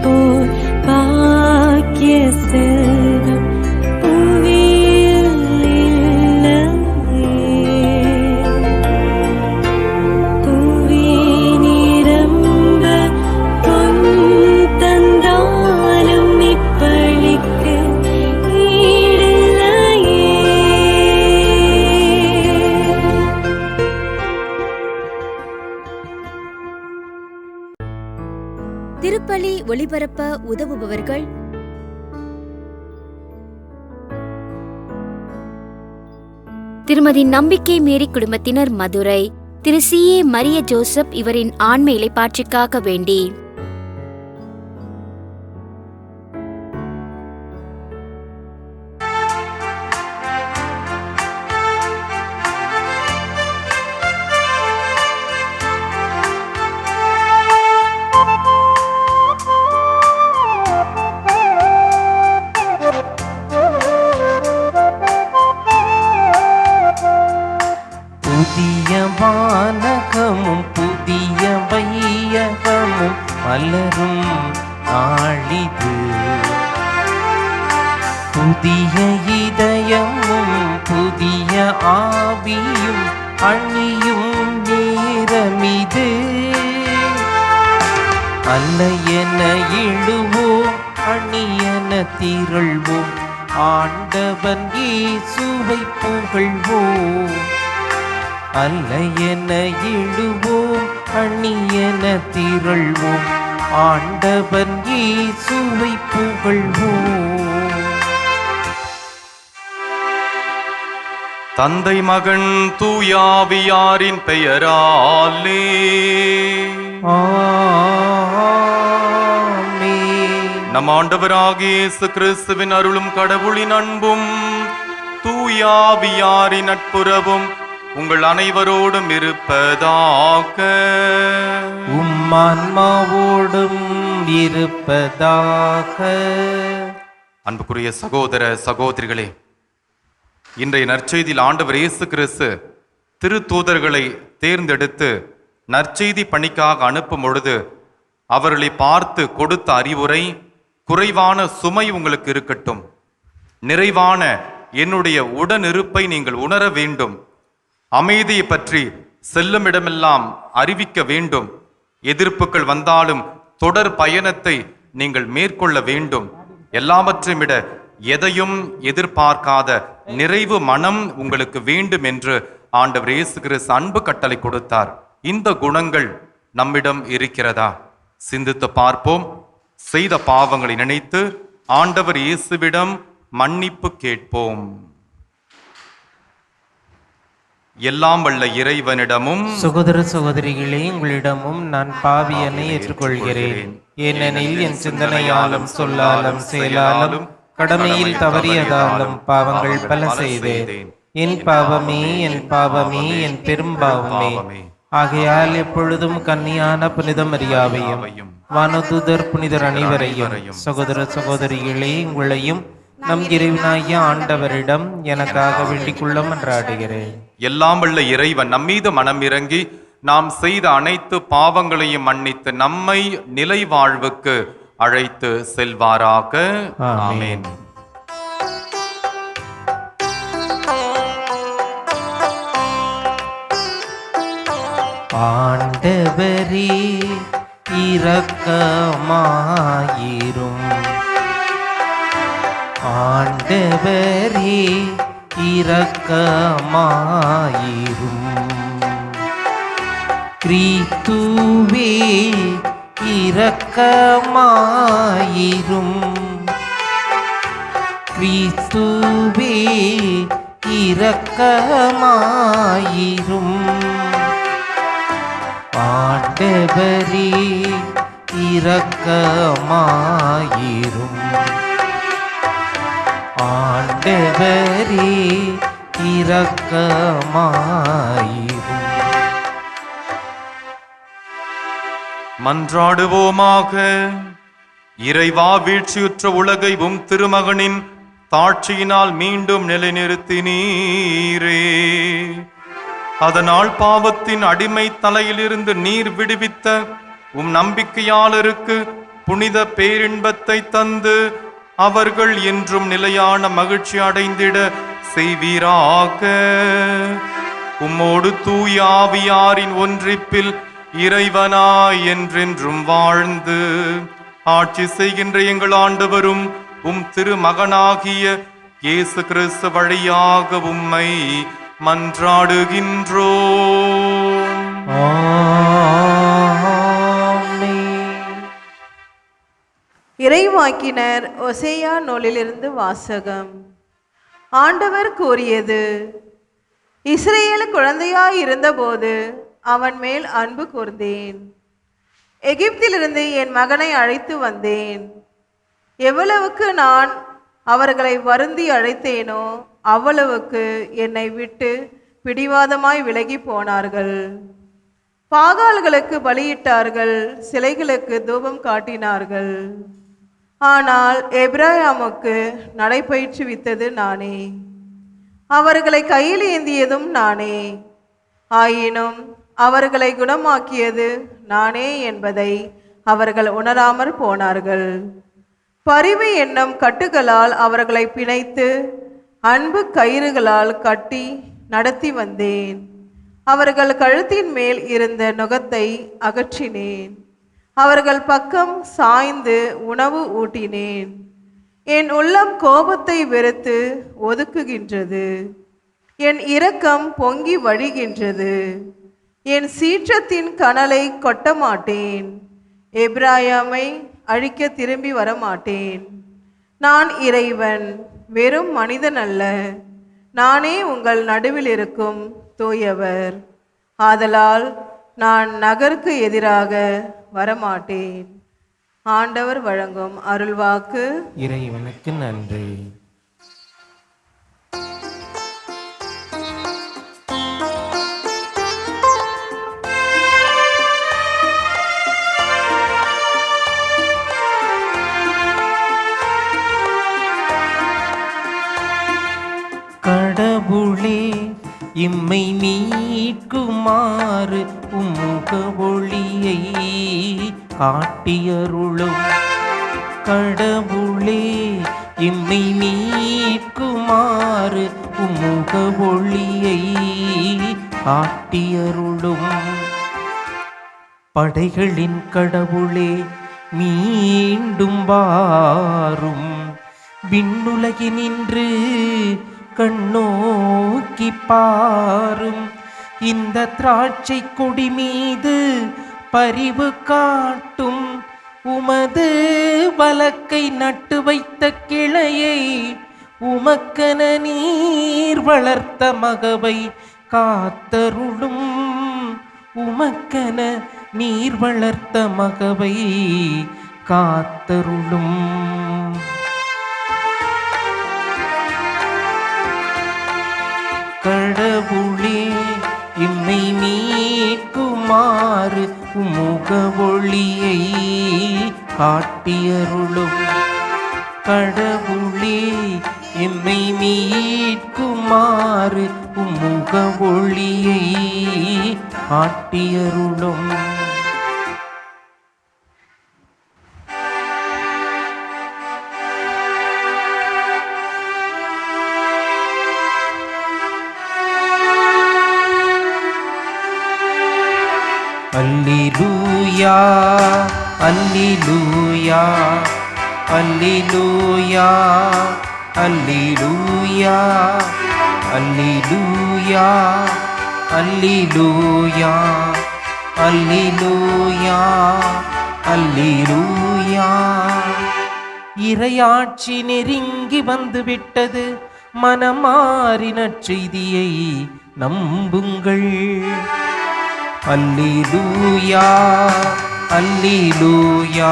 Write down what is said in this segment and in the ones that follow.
போல் பாக்கிய செல்வம் புவியில் இல்லையே. புவி நிரம்ப பொன் தந்தாலும் இப்பளிக்கு ஈடில்லையே. திருப்பலி ஒளிபரப்ப உதவுபவர்கள் திருமதி நம்பிக்கை மேரி குடும்பத்தினர், மதுரை. திரு C.A. மரிய ஜோசப் இவரின் ஆன்ம இளைப்பாற்றிக்காக வேண்டி. புதிய வானகமும் புதிய வையகமும் மலரும் நாளிது. புதிய இதயமும் புதிய ஆவியும் அணியும் நேரமிது. அல்லையென இழுவோம், அணியென திரள்வோம், ஆண்டவன் இயேசுவை புகழ்வோம். அல்லையென இழுவோம், அணியென திரள்வோம், ஆண்டவன் இயேசுவை புகழ்வோம். தந்தை மகன் தூயாவியாரின் பெயராலே ஆமென். நம் ஆண்டவராகிய இயேசு கிறிஸ்துவின் அருளும் கடவுளின் அன்பும் தூயாவியாரின் நட்புறவும் உங்கள் அனைவரோடும் இருப்பதாக. உம்மான்மாவோடும் இருப்பதாக. அன்புக்குரிய சகோதர சகோதரிகளே, இன்றைய நற்செய்தியில் ஆண்டவர் இயேசு கிறிஸ்து திருத்தூதர்களை தேர்ந்தெடுத்து நற்செய்தி பணிக்காக அனுப்பும் பொழுது அவர்களை பார்த்து கொடுத்த அறிவுரை, குறைவான சுமை உங்களுக்கு இருக்கட்டும், நிறைவான என்னுடைய உடனிருப்பை நீங்கள் உணர வேண்டும், அமைதியை பற்றி செல்லும் இடமெல்லாம் அறிவிக்க வேண்டும், எதிர்ப்புகள் வந்தாலும் தொடர் பயணத்தை நீங்கள் மேற்கொள்ள வேண்டும், எல்லாவற்றையும் விட எதையும் எதிர்பார்க்காத நிறைவு மனம் உங்களுக்கு வேண்டும் என்று ஆண்டவர் இயேசு கிறிஸ்து அன்பு கட்டளை கொடுத்தார். இந்த குணங்கள் நம்மிடம் இருக்கிறதா? சிந்தித்து பார்ப்போம். செய்த பாவங்களை நினைத்து ஆண்டவர் இயேசுவிடம் மன்னிப்பு கேட்போம். எல்லாம் வல்ல இறைவனிடமும் சகோதர சகோதரிகளே, உங்களிடமும் நான் பாவியனை ஏற்றுக்கொள்கிறேன். ஏனெனில் என் சிந்தனையாலும் சொல்லாலும் செயலாலும் கடமையில் தவறியதாலும் பாவங்கள் பல செய்தேன். என் பாவமே, என் பாவமே, என் பெரும் பாவமே. ஆகையால் எப்பொழுதும் கன்னியான புனித மரியாவையும் வானதூதர் புனிதர் அனைவரையும், சகோதர சகோதரிகளே, உங்களையும் நம் இறைவனாகிய ஆண்டவரிடம் எனக்காக வேண்டிக் கொள்ள மன்றாடுகிறேன். எல்லாம் வல்ல இறைவன் நம்மீது மனம் இறங்கி நாம் செய்த அனைத்து பாவங்களையும் மன்னித்து நம்மை நிலை வாழ்வுக்கு அழைத்து செல்வாராக. ஆமென். ஆண்டவரே இரக்கமாயிரும். ஆண்டவரே இரக்கமாயிரும். கிறிஸ்துவே இரக்கமாயிரும். கிறிஸ்துவே இரக்கமாயிரும். ஆண்டவரே இரக்கமாயிரும். ஆண்டவரே இரக்கமாயிரும். மன்றாடுவோமாக. இறைவா, வீழ்ச்சியுற்ற உலகை உம் திருமகனின் தாட்சியினால் மீண்டும் நிலைநிறுத்தினீரே. அதனால் பாவத்தின் அடிமை தலையிலிருந்து நீர் விடுவித்த உம் நம்பிக்கையாளருக்கு புனித பேரின்பத்தை தந்து அவர்கள் என்றும் நிலையான மகிழ்ச்சி அடைந்திட செய்வீராக. உம்மோடு தூய ஆவியாரின் ஒன்றிப்பில் இறைவனாய் என்றென்றும் வாழ்ந்து ஆட்சி செய்கின்ற எங்கள் ஆண்டவரும் உம் திருமகனாகிய இயேசு கிறிஸ்து வழியாக உம்மை மன்றாடுகின்றோம். இறைவாக்கினர் ஒசேயா நூலிலிருந்து வாசகம். ஆண்டவர் கூறியது: இஸ்ரேல் குழந்தையாய் இருந்தபோது அவன் மேல் அன்பு கூர்ந்தேன். எகிப்திலிருந்து என் மகனை அழைத்து வந்தேன். எவ்வளவுக்கு நான் அவர்களை வருந்தி அழைத்தேனோ அவ்வளவுக்கு என்னை விட்டு பிடிவாதமாய் விலகி போனார்கள். பாகால்களுக்கு பலியிட்டார்கள், சிலைகளுக்கு தூபம் காட்டினார்கள். ஆனால் எப்ராயாமுக்கு நடைபயிற்றுவித்தது நானே, அவர்களை கையில் ஏந்தியதும் நானே. ஆயினும் அவர்களை குணமாக்கியது நானே என்பதை அவர்கள் உணராமற் போனார்கள். பரிவு என்னும் கட்டுகளால் அவர்களை பிணைத்து அன்பு கயிறுகளால் கட்டி நடத்தி வந்தேன். அவர்கள் கழுத்தின் மேல் இருந்த நுகத்தை அகற்றினேன். அவர்கள் பக்கம் சாய்ந்து உணவு ஊட்டினேன். என் உள்ளம் கோபத்தை வெறுத்து ஒதுக்குகின்றது. என் இரக்கம் பொங்கி வழிகின்றது. என் சீற்றத்தின் கனலை கொட்ட மாட்டேன். எப்ராயாமை அழிக்க திரும்பி வரமாட்டேன். நான் இறைவன், வெறும் மனிதன் அல்ல. நானே உங்கள் நடுவில் இருக்கும் தூயவர். ஆதலால் நான் நகருக்கு எதிராக வரமாட்டேன். ஆண்டவர் வழங்கும் அருள்வாக்கு. இறைவனுக்கு நன்றி. கடவுளே, இம்மை மீட்குமாறு உம்முக ஒளியை காட்டியருளும். கடவுளே, இம்மை மீட்குமாறு உம்முக ஒளியை காட்டியருளும். படைகளின் கடவுளே, மீண்டும் வாரும். விண்ணுலகினின்று கண்ணோக்கி பாரும். இந்த திராட்சை கொடி மீது பரிவு காட்டும். உமது வலக்கை நட்டு வைத்த கிளையை உமக்கென நீர் வளர்த்த மகவை காத்தருளும். உமக்கென நீர் வளர்த்த மகவை காத்தருளும். கடவுளே, இம்மை மீட்குமாறு உம்முக ஒளியை காட்டியருளும். கடவுளே, இம்மை மீட்குமாறு உம்முக ஒளியை காட்டியருளும். அல்லேலூயா, அல்லேலூயா, அல்லேலூயா, அல்லேலூயா, அல்லேலூயா, அல்லேலூயா, அல்லேலூயா, அல்லேலூயா. இறையாட்சி நெருங்கி வந்துவிட்டது. மனமாறி நற்செய்தியை நம்புங்கள். அல்லேலூயா, அல்லேலூயா,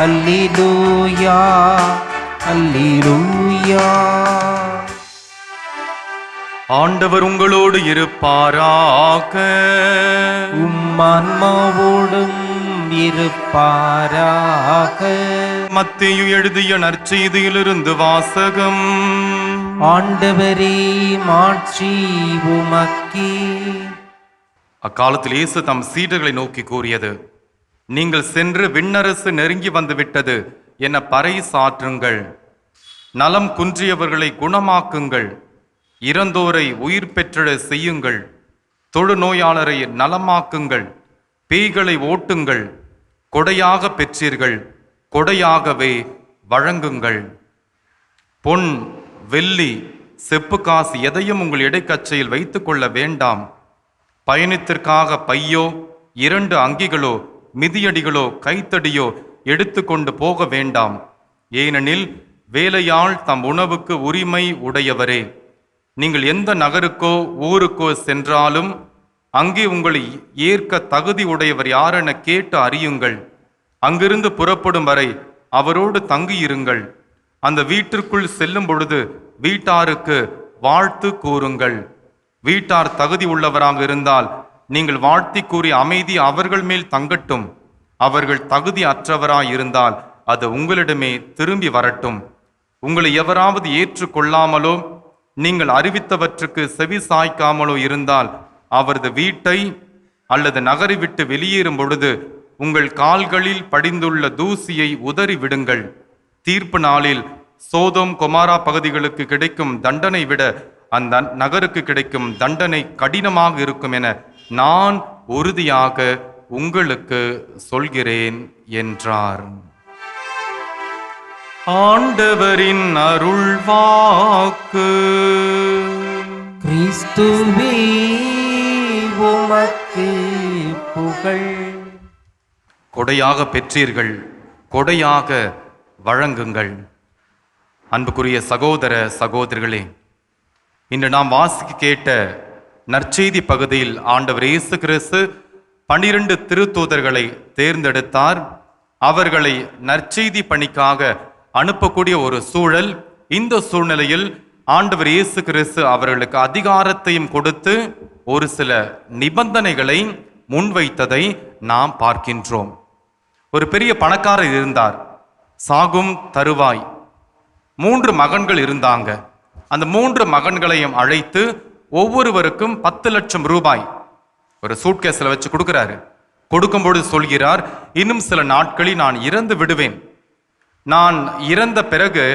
அல்லேலூயா, அல்லேலூயா. ஆண்டவர் உங்களோடு இருப்பாராக. உம்மான்மாவோடும் இருப்பாராக. மத்தேயு எழுதிய நற்செய்தியிலிருந்து வாசகம். ஆண்டவரே, மாட்சி உமக்கே. அக்காலத்தில் இயேசு தம் சீடர்களை நோக்கி கூறியது: நீங்கள் சென்று விண்ணரசு நெருங்கி வந்துவிட்டது என பறை சாற்றுங்கள். நலம் குன்றியவர்களை குணமாக்குங்கள். இறந்தோரை உயிர் பெற்றிட செய்யுங்கள். தொழுநோயாளரை நலமாக்குங்கள். பேய்களை ஓட்டுங்கள். கொடையாக பெற்றீர்கள், கொடையாகவே வழங்குங்கள். பொன், வெள்ளி, செப்பு காசு எதையும் உங்கள் இடைக்கச்சையில் வைத்துக் கொள்ள வேண்டாம். பயணத்திற்காக பையோ, 2 அங்கிகளோ, மிதியடிகளோ, கைத்தடியோ எடுத்துக்கொண்டு போக வேண்டாம். ஏனெனில் வேலையாள் தம் உணவுக்கு உரிமை உடையவரே. நீங்கள் எந்த நகருக்கோ ஊருக்கோ சென்றாலும் அங்கே உங்களை ஏற்க தகுதி உடையவர் யாரென கேட்டு அறியுங்கள். அங்கிருந்து புறப்படும் வரை அவரோடு தங்கியிருங்கள். அந்த வீட்டிற்குள் செல்லும் பொழுது வீட்டாருக்கு வாழ்த்து கூறுங்கள். வீட்டார் தகுதி உள்ளவராக இருந்தால் நீங்கள் வாழ்த்தி கூறி அமைதி அவர்கள் மேல் தங்கட்டும். அவர்கள் தகுதி அற்றவராய் இருந்தால் அது உங்களிடமே திரும்பி வரட்டும். உங்களை எவராவது ஏற்றுக்கொள்ளாமலோ நீங்கள் அறிவித்தவற்றுக்கு செவி சாய்க்காமலோ இருந்தால் அவரது வீட்டை அல்லது நகரை விட்டு வெளியேறும் பொழுது உங்கள் கால்களில் படிந்துள்ள தூசியை உதறி விடுங்கள். தீர்ப்பு நாளில் சோதோம் கொமாரா பகுதிகளுக்கு கிடைக்கும் தண்டனை விட அந்த நகருக்கு கிடைக்கும் தண்டனை கடினமாக இருக்கும் என நான் உறுதியாக உங்களுக்கு சொல்கிறேன் என்றார். ஆண்டவரின் அருள்வாக்கு. கிறிஸ்துவே உமக்கு புகழ். கொடையாக பெற்றீர்கள், கொடையாக வழங்குங்கள். அன்புக்குரிய சகோதர சகோதரிகளே, இன்று நாம் வாசிக்க கேட்ட நற்செய்தி பகுதியில் ஆண்டவர் இயேசு கிறிஸ்து 12 திருத்தூதர்களை தேர்ந்தெடுத்தார். அவர்களை நற்செய்தி பணிக்காக அனுப்பக்கூடிய ஒரு சூழல். இந்த சூழ்நிலையில் ஆண்டவர் இயேசு கிறிஸ்து அவர்களுக்கு அதிகாரத்தையும் கொடுத்து ஒரு சில நிபந்தனைகளை முன்வைத்ததை நாம் பார்க்கின்றோம். ஒரு பெரிய பணக்காரர் இருந்தார், சாகும் தருவாய். 3 மகன்கள் இருந்தாங்க. அந்த 3 மகன்களையும் அழைத்து ஒவ்வொருவருக்கும் 10 லட்சம் ரூபாய் ஒரு சூட்கேஸில் வச்சு கொடுக்கிறாரு. கொடுக்கும்பொழுது சொல்கிறார், இன்னும் சில நாட்களில் நான் இறந்து விடுவேன். நான் இறந்த பிறகு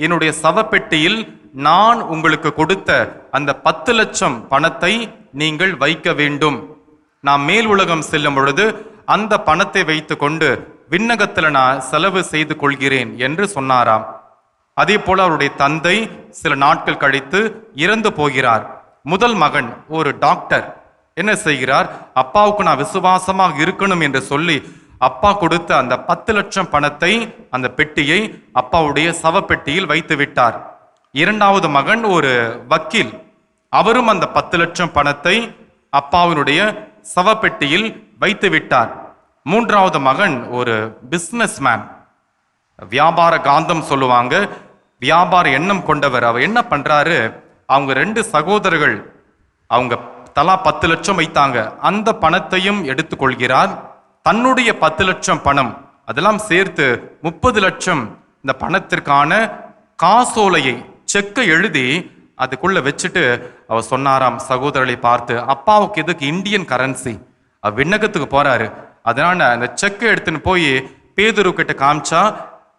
என்னுடைய சவப்பெட்டியில் நான் உங்களுக்கு கொடுத்த அந்த 10 லட்சம் பணத்தை நீங்கள் வைக்க வேண்டும். நான் மேல் உலகம் செல்லும் பொழுது அந்த பணத்தை வைத்து கொண்டு விண்ணகத்தில் நான் செலவு செய்து கொள்கிறேன் என்று சொன்னாராம். அதே போல அவருடைய தந்தை சில நாட்கள் கழித்து இறந்து போகிறார். முதல் மகன் ஒரு டாக்டர் என்ன செய்கிறார், அப்பாவுக்கு நான் விசுவாசமாக இருக்கணும் என்று சொல்லி அப்பா கொடுத்த அந்த 10 லட்சம் பணத்தை, அந்த பெட்டியை அப்பாவுடைய சவப்பெட்டியில் வைத்து விட்டார். இரண்டாவது மகன் ஒரு வக்கீல், அவரும் அந்த 10 லட்சம் பணத்தை அப்பாவினுடைய சவப்பெட்டியில் வைத்து விட்டார். மூன்றாவது மகன் ஒரு பிசினஸ் மேன், வியாபார காந்தம் சொல்லுவாங்க, வியாபார எண்ணம் கொண்டவர். அவர் என்ன பண்றாரு, அவங்க 2 சகோதரர்கள் அவங்க தலா 10 லட்சம் வைத்தாங்க, அந்த பணத்தையும் எடுத்துக்கொள்கிறார். தன்னுடைய 10 லட்சம் பணம் அதெல்லாம் சேர்த்து 30 லட்சம் இந்த பணத்திற்கான காசோலையை, செக்கை எழுதி அதுக்குள்ள வச்சுட்டு அவர் சொன்னாராம் சகோதரர்களை பார்த்து, அப்பாவுக்கு எதுக்கு இந்தியன் கரன்சி, விண்ணகத்துக்கு போறாரு, அதனால அந்த செக்கை எடுத்துன்னு போய் பேதுரு கிட்ட காமிச்சா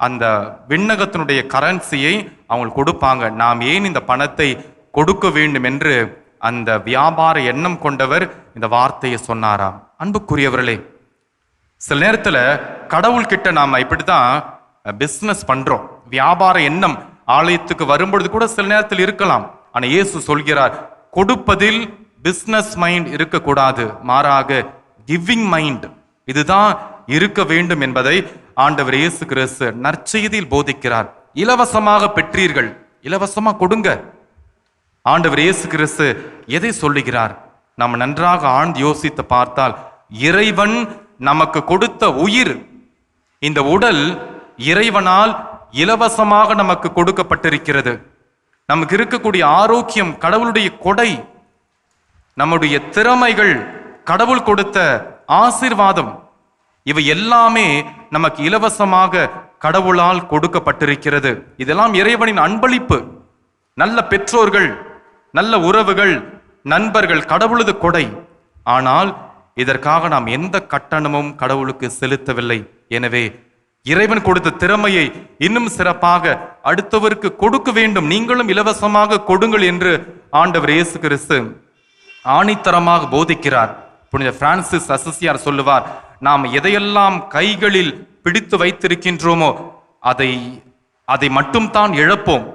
அந்த விண்ணகத்தினுடைய கரன்சியை அவங்களுக்கு கொடுப்பாங்க. நாம் ஏன் இந்த பணத்தை கொடுக்க வேண்டும் என்று அந்த வியாபார எண்ணம் கொண்டவர் இந்த வார்த்தையை சொன்னாராம். அன்புக்குரியவர்களே, சில நேரத்துல கடவுள்கிட்ட நாம இப்படிதான் பிசினஸ் பண்றோம். வியாபார எண்ணம் ஆலயத்துக்கு வரும்பொழுது கூட சில நேரத்தில் இருக்கலாம். ஆனா இயேசு சொல்கிறார், கொடுப்பதில் பிசினஸ் மைண்ட் இருக்கக்கூடாது, மாறாக கிவிங் மைண்ட் இதுதான் இருக்க வேண்டும் என்பதை ஆண்டவர் இயேசு கிறிஸ்து நற்செய்தியில் போதிக்கிறார். இலவசமாக பெற்றீர்கள், இலவசமா கொடுங்க. ஆண்டவர் இயேசு கிறிஸ்து எதை சொல்லுகிறார்? நாம் நன்றாக ஆழ்ந்து யோசித்து பார்த்தால், இறைவன் நமக்கு கொடுத்த உயிர், இந்த உடல் இறைவனால் இலவசமாக நமக்கு கொடுக்கப்பட்டிருக்கிறது. நமக்கு இருக்கக்கூடிய ஆரோக்கியம் கடவுளுடைய கொடை, நம்முடைய திறமைகள் கடவுள் கொடுத்த ஆசீர்வாதம், இவை எல்லாமே நமக்கு இலவசமாக கடவுளால் கொடுக்கப்பட்டிருக்கிறது. இதெல்லாம் இறைவனின் அன்பளிப்பு. நல்ல பெற்றோர்கள், நல்ல உறவுகள், நண்பர்கள் கடவுளது கொடை. ஆனால் இதற்காக நாம் எந்த கட்டணமும் கடவுளுக்கு செலுத்தவில்லை. எனவே இறைவன் கொடுத்த திறமையை இன்னும் சிறப்பாக அடுத்தவருக்கு கொடுக்க வேண்டும். நீங்களும் இலவசமாக கொடுங்கள் என்று ஆண்டவர் இயேசு கிறிஸ்து ஆணித்தரமாக போதிக்கிறார். புனித பிரான்சிஸ் அசிசியார் சொல்லுவார், நாம் எதையெல்லாம் கைகளில் பிடித்து வைத்திருக்கின்றோமோ அதை மட்டும் தான் இழப்போம்.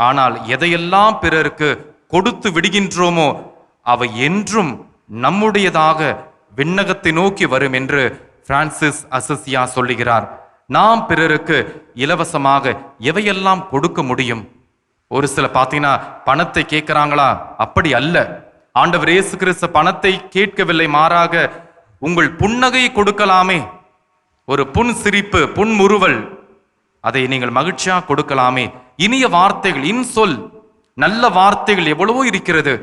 ஆனால் எதையெல்லாம் பிறருக்கு கொடுத்து விடுகின்றோமோ அவை என்றும் நம்முடையதாக விண்ணகத்தை நோக்கி வரும் என்று பிரான்சிஸ் அசிசியா சொல்லுகிறார். நாம் பிறருக்கு இலவசமாக எவையெல்லாம் கொடுக்க முடியும்? ஒரு சில பார்த்தீங்கன்னா பணத்தை கேட்கிறாங்களா? அப்படி அல்ல. ஆண்டவர் இயேசு கிறிஸ்து பணத்தை கேட்கவில்லை, மாறாக உங்கள் புன்னகையை கொடுக்கலாமே. ஒரு புன் சிரிப்பு, புன்முறுவல், அதை நீங்கள் மகிழ்ச்சியா கொடுக்கலாமே. இனிய வார்த்தைகள், இன்சொல், நல்ல வார்த்தைகள் எவ்வளவோ இருக்கிறது.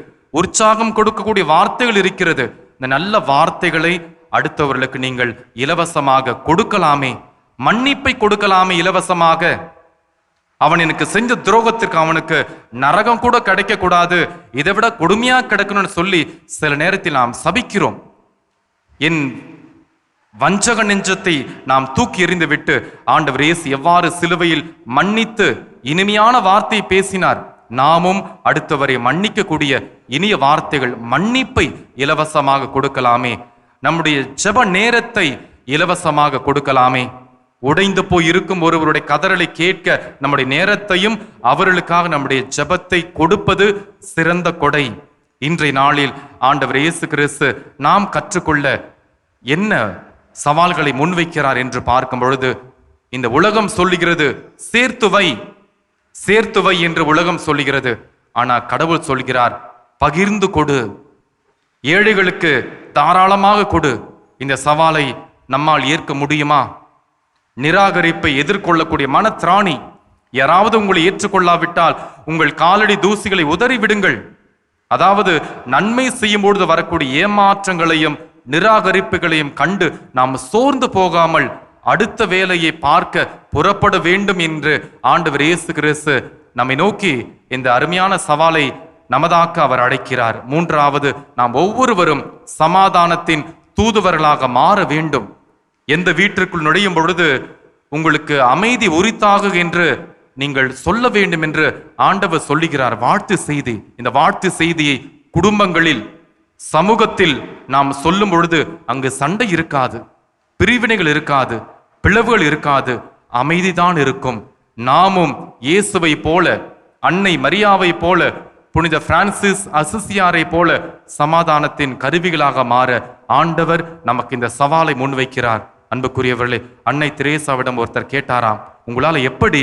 உற்சாகம் கொடுக்கக்கூடிய வார்த்தைகள் இருக்கிறது. இந்த நல்ல வார்த்தைகளை அடுத்தவர்களுக்கு நீங்கள் இலவசமாக கொடுக்கலாமே. மன்னிப்பை கொடுக்கலாமே இலவசமாக. அவன் எனக்கு செஞ்ச துரோகத்திற்கு அவனுக்கு நரகம் கூட கிடைக்க கூடாது, இதை விட கொடுமையா கிடைக்கணும்னு சொல்லி சில நேரத்தில் நாம் சபிக்கிறோம். என் வஞ்சக நெஞ்சத்தை நாம் தூக்கி எறிந்து விட்டு ஆண்டவர் இயேசு எவ்வாறு சிலுவையில் மன்னித்து இனிமையான வார்த்தை பேசினார், நாமும் அடுத்தவரை மன்னிக்கக்கூடிய இனிய வார்த்தைகள், மன்னிப்பை இலவசமாக கொடுக்கலாமே. நம்முடைய ஜெப நேரத்தை இலவசமாக கொடுக்கலாமே. உடைந்து போய் இருக்கும் ஒருவருடைய கதறலை கேட்க நம்முடைய நேரத்தையும் அவர்களுக்காக நம்முடைய ஜெபத்தை கொடுப்பது சிறந்த கொடை. இன்றைய நாளில் ஆண்டவர் இயேசு கிறிஸ்து நாம் கற்றுக்கொள்ள என்ன சவால்களை முன்வைக்கிறார் என்று பார்க்கும் பொழுது, இந்த உலகம் சொல்லுகிறது சேர்த்து வை என்று உலகம் சொல்லுகிறது. ஆனால் கடவுள் சொல்கிறார், பகிர்ந்து கொடு, ஏழைகளுக்கு தாராளமாக கொடு. இந்த சவாலை நம்மால் ஏற்க முடியுமா? நிராகரிப்பை எதிர்கொள்ளக்கூடிய மனத்திராணி. யாராவது உங்களை ஏற்றுக்கொள்ளாவிட்டால் உங்கள் காலடி தூசிகளை உதறி விடுங்கள். அதாவது நன்மை செய்யும் பொழுது வரக்கூடிய ஏமாற்றங்களையும் நிராகரிப்புகளையும் கண்டு நாம் சோர்ந்து போகாமல் அடுத்த வேலையை பார்க்க புறப்பட வேண்டும் என்று ஆண்டவர் இயேசு கிறிஸ்து நம்மை நோக்கி இந்த அருமையான சவாலை நமதாக்க அவர் அழைக்கிறார். மூன்றாவது, நாம் ஒவ்வொருவரும் சமாதானத்தின் தூதுவர்களாக மாற வேண்டும். எந்த வீட்டிற்குள் நுழையும் பொழுது உங்களுக்கு அமைதி உரித்தாக என்று நீங்கள் சொல்ல வேண்டும் என்று ஆண்டவர் சொல்லுகிறார். வாழ்த்து செய்தி. இந்த வாழ்த்து செய்தியை குடும்பங்களில், சமூகத்தில் நாம் சொல்லும் பொழுது அங்கு சண்டை இருக்காது, பிரிவினைகள் இருக்காது, பிளவுகள் இருக்காது, அமைதிதான் இருக்கும். நாமும் இயேசுவை போல, அன்னை மரியாவை போல, புனித பிரான்சிஸ் அசிசியாரை போல சமாதானத்தின் கருவிகளாக மாற ஆண்டவர் நமக்கு இந்த சவாலை முன்வைக்கிறார். அன்புக்குரியவர்களே, அன்னை தெரேசாவிடம் ஒருத்தர் கேட்டாராம், உங்களால் எப்படி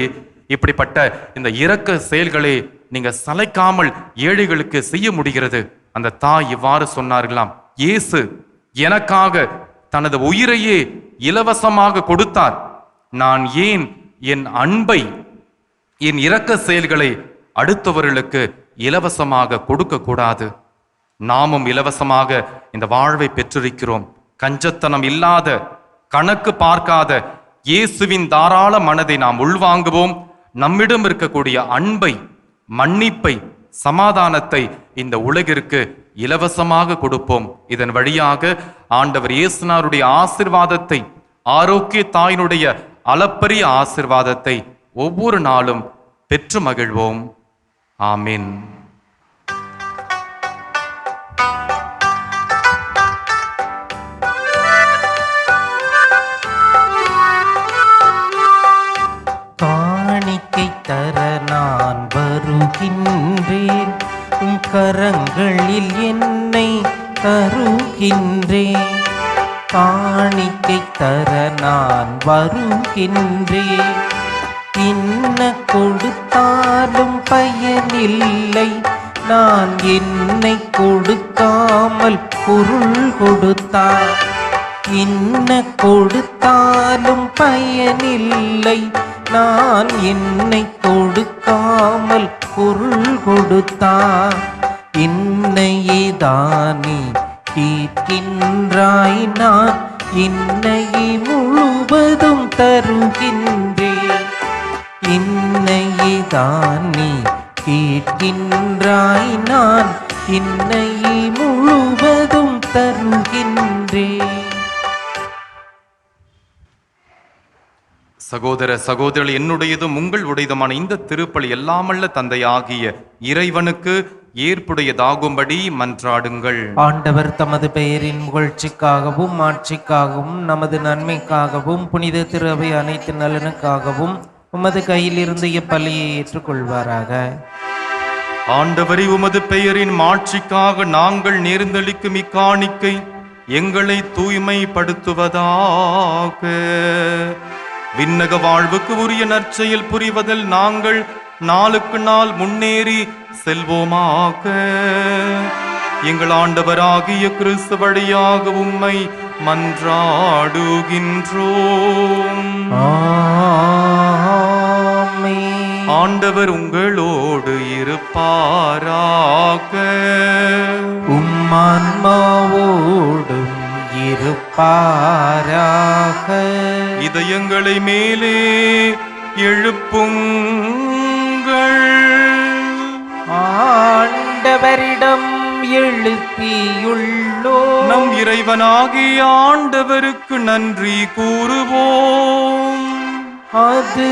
இப்படிப்பட்ட இந்த இரக்க செயல்களை நீங்க சளைக்காமல் ஏழைகளுக்கு செய்ய முடிகிறது? அந்த தாய் இவ்வாறு சொன்னார்களாம், இயேசு எனக்காக தனது உயிரையே இலவசமாக கொடுத்தார். நான் ஏன் என் அன்பை, என் இரக்க செயல்களை அடுத்தவர்களுக்கு இலவசமாக கொடுக்க கூடாது? நாமும் இலவசமாக இந்த வாழ்வை பெற்றிருக்கிறோம். கஞ்சத்தனம் இல்லாத, கணக்கு பார்க்காத இயேசுவின் தாராள மனதை நாம் உள்வாங்குவோம். நம்மிடம் இருக்கக்கூடிய அன்பை, மன்னிப்பை, சமாதானத்தை இந்த உலகிற்கு இலவசமாக கொடுப்போம். இதன் வழியாக ஆண்டவர் இயேசுனாருடைய ஆசிர்வாதத்தை, ஆரோக்கிய தாயினுடைய அளப்பரிய ஆசிர்வாதத்தை ஒவ்வொரு நாளும் பெற்று மகிழ்வோம். ஆமென். காணிக்கை தர நான் வருகின்றேன், உம் கரங்களில் என்னை தருகின்றேன். காணிக்கை தர நான் வருகின்றேன், என்ன கொடுத்தாலும் பயனில்லை, நான் என்னை கொடுக்காமல் பொருள் கொடுத்தார். என்ன கொடுத்தாலும் பயனில்லை, நான் என்னை கொடுக்காமல் பொருள் கொடுத்தார். என்னையே தானே கேட்கின்றாய், நான் என்னையே முழுவதும் தருகின்றேன். என்னையே தானே கேட்கின்றாய், நான் என்னையே முழுவதும் தருகின்றேன். சகோதர சகோதரிகள், என்னுடையதும் உங்கள் உடையதுமான இந்த திருப்பலி எல்லாமல்ல தந்தையாகிய இறைவனுக்கு ஏற்புடையதாகும்படி மன்றாடுங்கள். ஆண்டவர் தமது பெயரின் புகழ்ச்சிக்காகவும் ஆட்சிக்காகவும் நமது நன்மைக்காகவும் புனித திரு அவை அனைத்து நலனுக்காகவும் உமது கையிலிருந்து இப்பலியை ஏற்றுக்கொள்வாராக. ஆண்டவரே, உமது பெயரின் மாட்சிக்காக நாங்கள் நேர்ந்தளிக்கும் இக்காணிக்கை எங்களை தூய்மைப்படுத்துவதாக. விண்ணக வாழ்வுக்கு உரிய நற்செயல் புரிவதில் நாங்கள் நாளுக்கு நாள் முன்னேறி செல்வோமாக. எங்கள் ஆண்டவராகிய கிறிஸ்து வழியாக உம்மை மன்றாடுகின்றோம். ஆமென். ஆண்டவர் உங்களோடு இருப்பாராக. உம்மான்மாவோடும் இருப்பாராக. இதயங்களை மேலே எழுப்புங்கள். ஆண்டவரிடம் எழுப்பியுள்ளோ நம் இறைவனாகிய ஆண்டவருக்கு நன்றி கூறுவோம். அது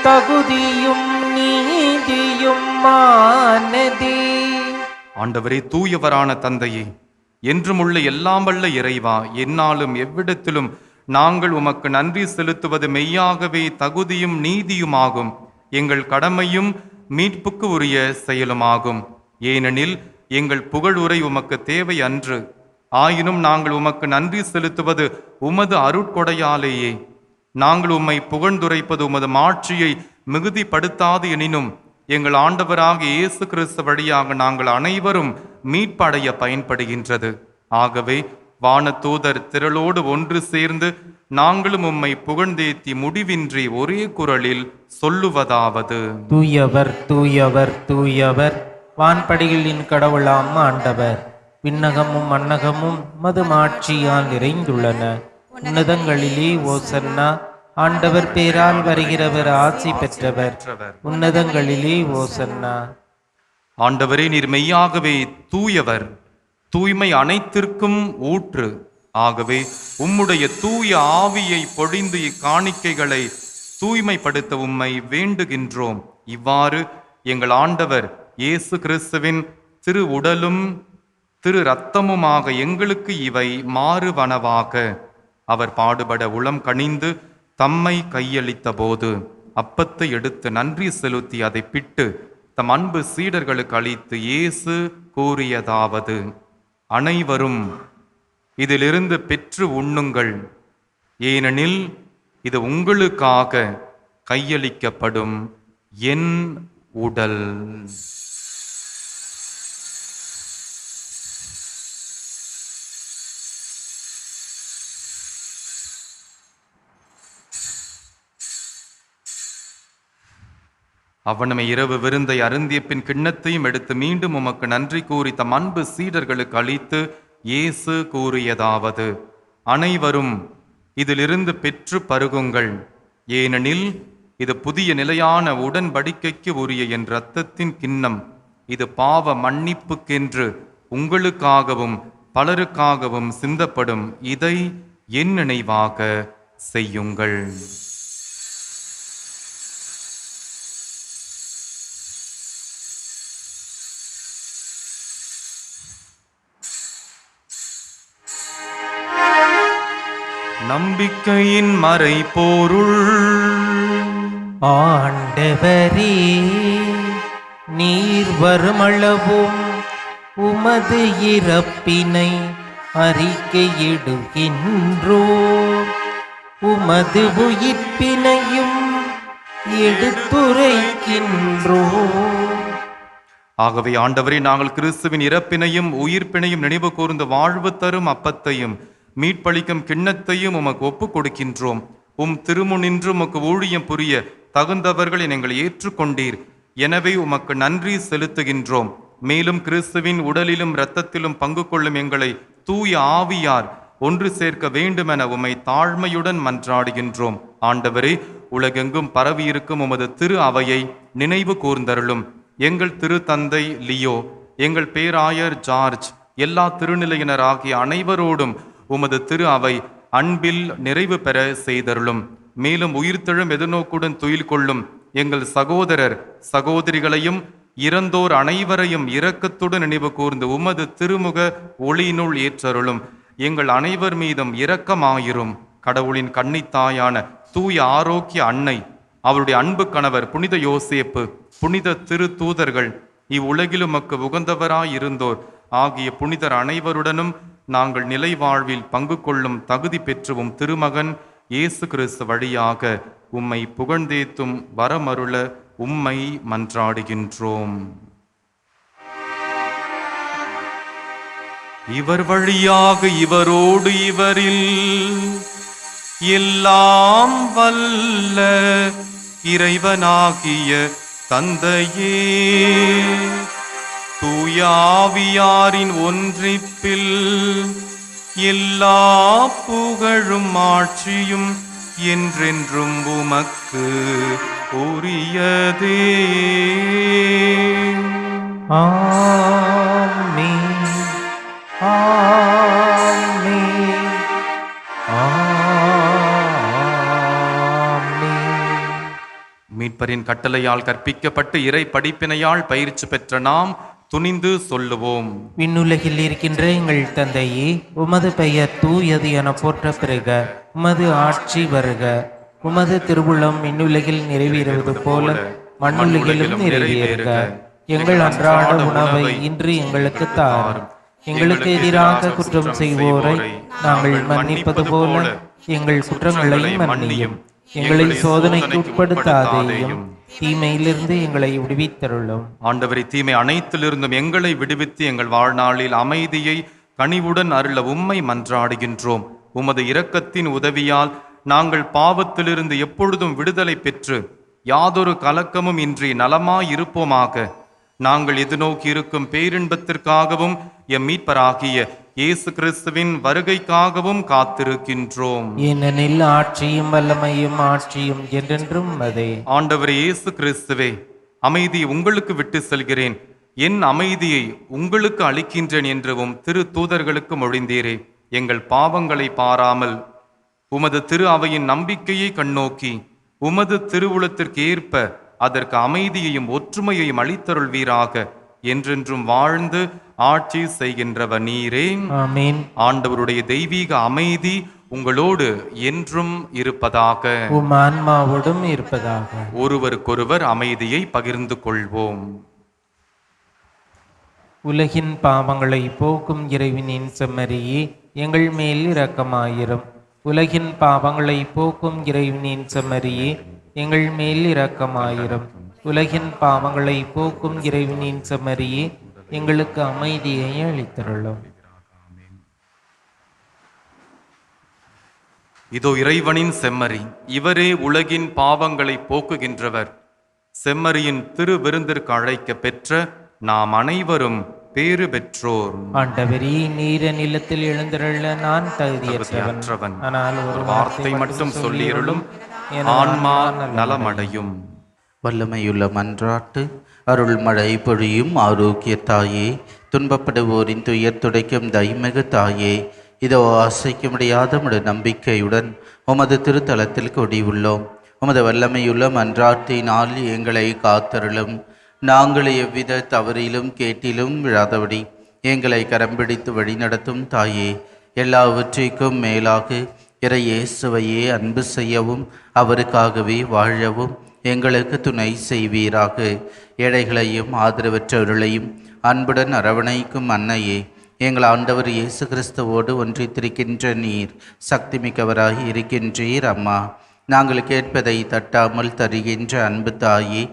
தகுதியும் நீதியுமானதே. ஆண்டவரே, தூயவரான தந்தையே, என்றும் உள்ள எல்லாம் வல்ல இறைவா, எந்நாளும் எவ்விடத்திலும் நாங்கள் உமக்கு நன்றி செலுத்துவது மெய்யாகவே தகுதியும் நீதியுமாகும், எங்கள் கடமையும் மீட்புக்கு உரிய செயலுமாகும். ஏனெனில் எங்கள் புகழுரை உமக்கு தேவை அன்று, ஆயினும் நாங்கள் உமக்கு நன்றி செலுத்துவது உமது அருட்கொடையாலேயே. நாங்கள் உம்மை புகழ்ந்துரைப்பது உமது மாட்சியை மிகுதிப்படுத்தாது எனினும் எங்கள் ஆண்டவராக இயேசு கிறிஸ்து வழியாக நாங்கள் அனைவரும் மீட்படைய பயன்படுகின்றது. ஆகவே வானதூதர் திரளோடு ஒன்று சேர்ந்து நாங்களும் உம்மை புகழ்ந்தேத்தி முடிவின்றி ஒரே குரலில் சொல்லுவதாவது: தூயவர் தூயவர் தூயவர், வான்படிகளின் கடவுளாம் ஆண்டவர். விண்ணகமும் மண்ணகமும் மது மாட்சியால் நிறைந்துள்ளன. உன்னதங்களிலே ஓசன்னா. ஆண்டவர் பேரால் வருகிறவர் ஆசி பெற்றவர். உன்னதங்களிலே ஓசன்னா. ஆண்டவரே, நீர் மெய்யாகவே தூயவர், தூய்மை அனைத்திற்கும் ஊற்று. ஆகவே உம்முடைய தூய ஆவியை பொழிந்து இக்காணிக்கைகளை தூய்மைப்படுத்த உம்மை வேண்டுகின்றோம். இவ்வாறு எங்கள் ஆண்டவர் இயேசு கிறிஸ்துவின் திரு உடலும் திரு இரத்தமுமாக எங்களுக்கு இவை மாறுவனவாக. அவர் பாடுபட உளம் கனிந்து தம்மை கையளித்த போது அப்பத்தை எடுத்து நன்றி செலுத்தி அதை பிட்டு தம் அன்பு சீடர்களுக்கு அளித்து இயேசு கூறியதாவது: அனைவரும் இதிலிருந்து பெற்று உண்ணுங்கள், ஏனெனில் இது உங்களுக்காக கையளிக்கப்படும் என் உடல். அவனமை இரவு விருந்தை அருந்திய பின் கிண்ணத்தையும் எடுத்து மீண்டும் உமக்கு நன்றி கூறி தம் அன்பு சீடர்களுக்கு அளித்து இயேசு கூறியதாவது: அனைவரும் இதிலிருந்து பெற்று பருகுங்கள், ஏனெனில் இது புதிய நிலையான உடன்படிக்கைக்கு உரிய என் இரத்தத்தின் கிண்ணம். இது பாவ மன்னிப்புக்கென்று உங்களுக்காகவும் பலருக்காகவும் சிந்தப்படும். இதை என் நினைவாக செய்யுங்கள். நம்பிக்கையின் மறைபொருள். ஆண்டவரே, நீர் வருமளவும் உமது இறப்பினை அறிக்கையிடுகின்றோம், உமது உயிர்ப்பினையும் எடுத்துரைக்கின்றோம். ஆகவே ஆண்டவரே, நாங்கள் கிறிஸ்துவின் இறப்பினையும் உயிர்ப்பினையும் நினைவு கூர்ந்து வாழ்வு தரும் அப்பத்தையும் மீட்பளிக்கும் கிண்ணத்தையும் உமக்கு ஒப்புக் கொடுக்கின்றோம். உம் திருமுனின்று உமக்கு ஊழியம் புரிய தகுந்தவர்களை நீங்கள் ஏற்றுக்கொண்டீர். எனவே உமக்கு நன்றி செலுத்துகின்றோம். மேலும் கிறிஸ்துவின் உடலிலும் இரத்தத்திலும் பங்கு கொள்ளும் எங்களை தூய ஆவியார் ஒன்று சேர்க்க வேண்டுமென உம்மை தாழ்மையுடன் மன்றாடுகின்றோம். ஆண்டவரே, உலகெங்கும் பரவியிருக்கும் உமது திரு அவையை நினைவு கூர்ந்தருளும். எங்கள் திரு தந்தை லியோ, எங்கள் பேராயர் ஜார்ஜ், எல்லா திருநிலையினர் ஆகிய அனைவரோடும் உமது திரு அவை அன்பில் நிறைவு பெற செய்தருளும். மேலும் உயிர்த்தெழும் எதிர்நோக்குடன் துயில் கொள்ளும் எங்கள் சகோதரர் சகோதரிகளையும் இறந்தோர் அனைவரையும் இரக்கத்துடன் நினைவு கூர்ந்து உமது திருமுக ஒளியினுள் ஏற்றருளும். எங்கள் அனைவர் மீதும் இரக்கமாயிரும். கடவுளின் கன்னித்தாயான தூய ஆரோக்கிய அன்னை, அவருடைய அன்பு கணவர் புனித யோசேப்பு, புனித திரு தூதர்கள், இவ்வுலகிலும் மக்கு உகந்தவராயிருந்தோர் ஆகிய புனிதர் அனைவருடனும் நாங்கள் நிலை வாழ்வில் பங்கு கொள்ளும் தகுதி பெற்றுவும் திருமகன் இயேசு கிறிஸ்து வழியாக உம்மை புகழ்ந்தேத்தும் வரமருள உம்மை மன்றாடுகின்றோம். இவர் வழியாக இவரோடு இவரில் எல்லாம் வல்ல இறைவனாகிய தந்தையே, தூய ஆவியாரின் ஒன்றிப்பில் எல்லா புகழும் ஆட்சியும் என்றென்றும் உமக்கு உரியதே. ஆமென். ஆமென். ஆமென். மீட்பரின் கட்டளையால் கற்பிக்கப்பட்டு இறை படிப்பினையால் பயிற்சி பெற்ற நாம் துணிந்து சொல்லுவோம். விண்ணுலகில் இருக்கின்ற எங்கள் தந்தையே, உமது பெயர் தூயது என போற்ற பெறுக. உமது ஆட்சி வருக. உமது திருவுளம் விண்ணுலகில் நிறைவேறுவது போல மண்ணுலகிலும் நிறைவேறுக. எங்கள் அன்றாட உணவை இன்று எங்களுக்கு தாரும். எங்களுக்கு எதிராக குற்றம் செய்வோரை நாங்கள் மன்னிப்பது போல எங்கள் குற்றங்களை மன்னியும். எங்களை சோதனைக்கு உட்படுத்தாதேயும், தீமையிலிருந்து எங்களை விடுவித்தருளும். ஆண்டவரை, தீமை அனைத்திலிருந்தும் எங்களை விடுவித்து எங்கள் வாழ்நாளில் அமைதியை கனிவுடன் அருள உம்மை மன்றாடுகின்றோம். உமது இரக்கத்தின் உதவியால் நாங்கள் பாவத்திலிருந்து எப்பொழுதும் விடுதலை பெற்று யாதொரு கலக்கமும் இன்றி நலமாயிருப்போமாக. நாங்கள் எதிர்நோக்கி இருக்கும் பேரின்பத்திற்காகவும் எம் மீட்பராகிய இயேசு கிறிஸ்துவின் வருகைக்காகவும் காத்திருக்கின்றோம். ஏனெனில் ஆட்சியும் வல்லமையும் ஆட்சியும் என்றென்றும் அதே. ஆண்டவரே இயேசு கிறிஸ்துவே, அமைதி உங்களுக்கு விட்டு செல்கிறேன், என் அமைதியை உங்களுக்கு அளிக்கின்றேன் என்றும் திரு தூதர்களுக்கு மொழிந்தீரே. எங்கள் பாவங்களை பாராமல் உமது திரு அவையின் நம்பிக்கையை கண்ணோக்கி உமது திருவுளத்திற்கு ஏற்ப அதற்கு அமைதியையும் ஒற்றுமையையும் அளித்தருள்வீராக. என்றென்றும் வாழ்ந்து ஆட்சி செய்கின்றவர் நீரே. ஆமென். ஆண்டவருடைய தெய்வீக அமைதி உங்களோடு என்றும் இருப்பதாக. உம் ஆன்மாவோடும் இருப்பதாக. ஒருவருக்கொருவர் அமைதியை பகிர்ந்து கொள்வோம். உலகின் பாவங்களை போக்கும் இறைவனின் செம்மறியே, எங்கள் மேல் இரக்கமாயிரும். உலகின் பாவங்களை போக்கும் இறைவனின் செம்மறியே, எங்கள் மேல் இரக்கமாயிரும். உலகின் பாவங்களை போக்கும் இறைவனின் செம்மறியே, எங்களுக்கு அமைதியை அளித்தருளும். இதோ இறைவனின் செம்மறி, இவரே உலகின் பாவங்களை போக்குகின்றவர். செம்மறியின் திரு விருந்திற்கு அழைக்க பெற்ற நாம் அனைவரும் பேறு பெற்றோர். ஆண்டவரே, நீர நிலத்தில் எழுந்தருள நான் தகுதியற்றவன். ஆனால் ஒரு வார்த்தை மட்டும் சொல்லியருளும், ஆன்மா நலமடையும். வல்லமையுள்ள மன்றாட்டு. அருள்மழை பொழியும் ஆரோக்கிய தாயே, துன்பப்படுவோரின் துயர் துடைக்கும் தைமிகு தாயே, இதோ அசைக்க முடியாத உமது நம்பிக்கையுடன் உமது திருத்தலத்தில் கூடியுள்ளோம். உமது வல்லமையுள்ள மன்றாட்டினால் எங்களை காத்தருளும். நாங்கள் எவ்வித தவறிலும் கேட்டிலும் விழாதபடி எங்களை கரம்பிடித்து வழிநடத்தும் தாயே, எல்லாவற்றிற்கும் மேலாக இறை இயேசுவையே அன்பு செய்யவும் அவருக்காகவே வாழவும் எங்களுக்கு துணை செய்வீராக. ஏழைகளையும் ஆதரவற்றவர்களையும் அன்புடன் அரவணைக்கும் அன்னையே, எங்கள் ஆண்டவர் இயேசு கிறிஸ்துவோடு ஒன்றித்திருக்கின்ற நீர் சக்தி மிக்கவராக இருக்கின்றீர். அம்மா, நாங்கள் கேட்பதை தட்டாமல் தருகின்ற அன்பு தாயே,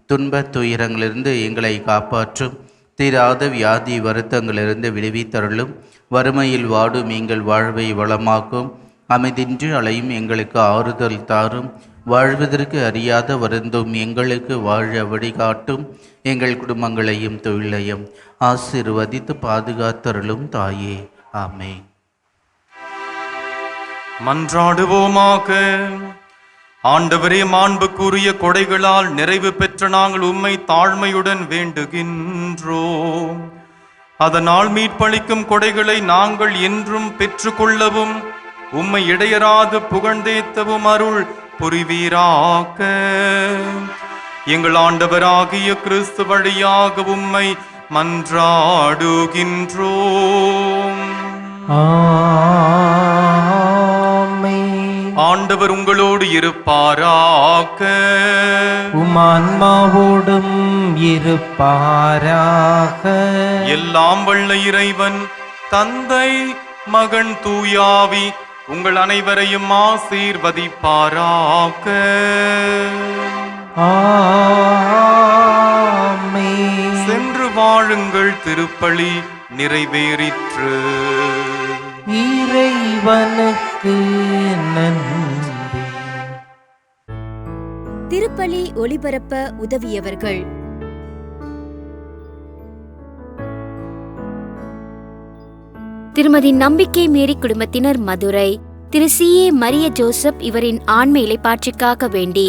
துன்ப துயரங்களிலிருந்து எங்களை காப்பாற்றும். தீராத வியாதி வருத்தங்களிலிருந்து விடுவித்தருளும். வறுமையில் வாடும் எங்கள் வாழ்வை வளமாக்கும். அமைதின்றி அலையும் எங்களுக்கு ஆறுதல் தாரும். வாழ்வதற்கு அறியாத வருந்தும் எங்களுக்கு வாழ வழிகாட்டும். எங்கள் குடும்பங்களையும் தொழிலையும் ஆசீர்வதித்து பாதுகாத்தருளும் தாயே. ஆமென். மன்றாடுவோமாக. ஆண்டவரே, மாண்புக்குரிய கொடைகளால் நிறைவு பெற்ற நாங்கள் உம்மை தாழ்மையுடன் வேண்டுகின்றோம். அதனால் மீட்பளிக்கும் கொடைகளை நாங்கள் என்றும் பெற்றுக்கொள்ளவும் உம்மை இடையராது புகழ்ந்தேத்தவும் அருள் புரிவீராக. எங்கள் ஆண்டவராகிய கிறிஸ்து வழியாக உம்மை மன்றாடுகின்றோம். ஆமென். ஆண்டவர் உங்களோடு இருப்பாராக. உமான்மாவோடும் இருப்பாராக. எல்லாம் வல்ல இறைவன் தந்தை மகன் தூயாவி உங்கள் அனைவரையும் ஆசீர்வதிப்பாராக. ஆமென். சென்று வாழுங்கள், திருப்பலி நிறைவேறிற்று. இறைவனுக்கு நன்றி. திருப்பலி ஒளிபரப்ப உதவியவர்கள்: திருமதி நம்பிக்கை மேரி குடும்பத்தினர் மதுரை, திரு சி ஏ மரிய ஜோசப் இவரின் ஆன்ம இளைப்பாற்றிக்காக வேண்டி